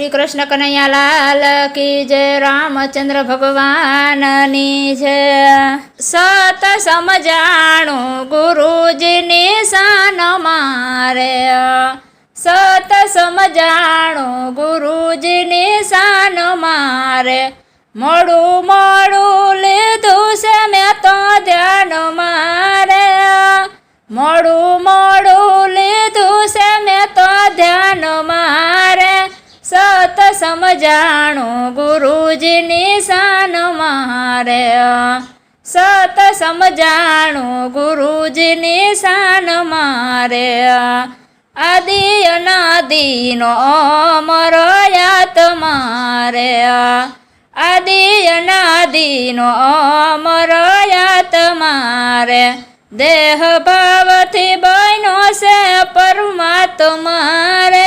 श्री कृष्ण कन्हैया लाल की जय। रामचंद्र भगवान नी जय। सत समजाणु गुरुजी निशान मारे। सत समजाणु गुरुजी निशान मारे। मोड़ू मोड़ू लीधु से मैं तो ध्यान मारे। मोड़ू मोड़ू लीधु से मैं तो ध्यान मारे। सत समजाणु गुरुजी निशान मारे। सत समजाणु गुरुजी निशान मारे। आदि अनादि नो अमर यात मारे। आदि अनादि नो अमर यात मारे। देह भाव थी बनो से परमात्मा रे।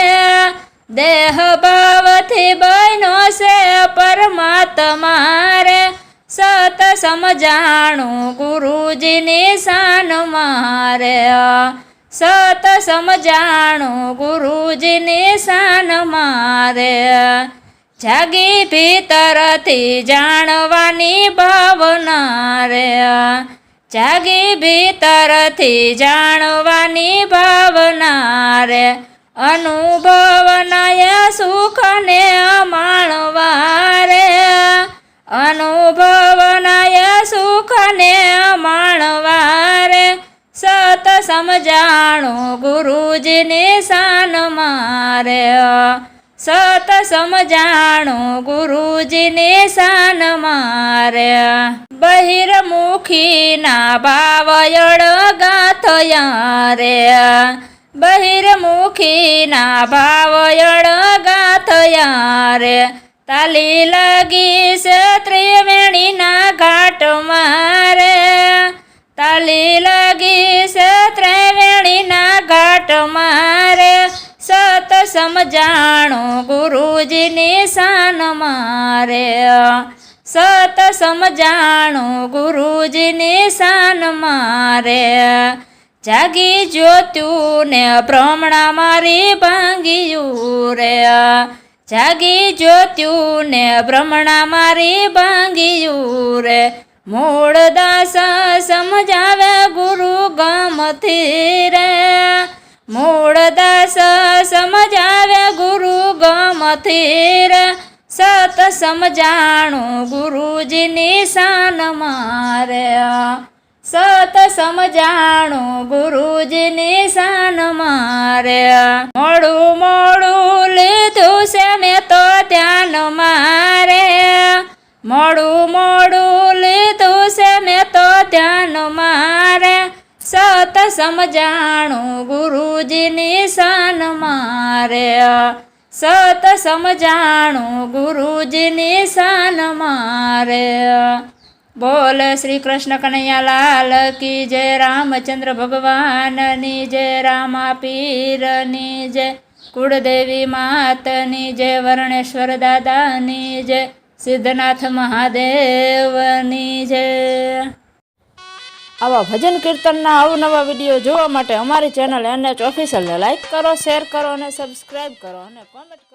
देह भाव थी बनो से परमात्मा रे। सत समजाणु गुरुजी निशान मारे। सत समजाणु गुरुजी निशान मारे। जागी भीतर थी जाणवानी भावना रे। जागी भीतर थी जाणवानी भावना रे। अनुभवनाय सुख ने माणवा रे। अनुभवनाय सुख ने माणवा रे। सत समजाणु गुरुजी निशान मारे। सत समजाणु गुरुजी निशान मारे। बहिर्मुखी ना भाव अड़गा थया रे। बहिर्मुखी ना भाव अड़गा थया रे। ताली लगी से त्रिवेणी ना घाट मारे। ताली लगी से त्रिवेणी ना घाट मारे। सत समजाणु गुरुजी निशान मारे। सत समजाणु गुरुजी निशान मारे। जागी ज्योत्यु ने भ्रमणा मारी भांगियू रे। जागी ज्योत्यु ने भ्रमणा मारी भांगियू रे। मूळदास समजावे गुरु गमथी रे। मूळदास समजावे गुरु गमथी रे। सत समजाणु गुरुजी निशान मारे। सत समजाणु गुरुजी निशान मारे। मोड़ू मोड़ू लीधु से मैं तो ध्यान मारे। मोड़ू मोड़ू लीधु से मैं तो ध्यान मारे। सत समजाणु गुरुजी निशान मारे। सत समजाणु गुरुजी निशान मारे। बोल श्री कृष्ण कन्हैया लाल की जय। रामचंद्र भगवान नी जय। रामा पीर नी जय। कुळदेवी मातनी जय। वर्णेश्वर दादा नी जय। सिद्धनाथ महादेव नी जय। आवा भजन कीर्तनना अवनवा विडियो जोवा माटे अमारी चेनल NH ऑफिशियल ने लाइक करो, शेर करो અને સબસ્ક્રાઇબ કરો અને કોમેન્ટ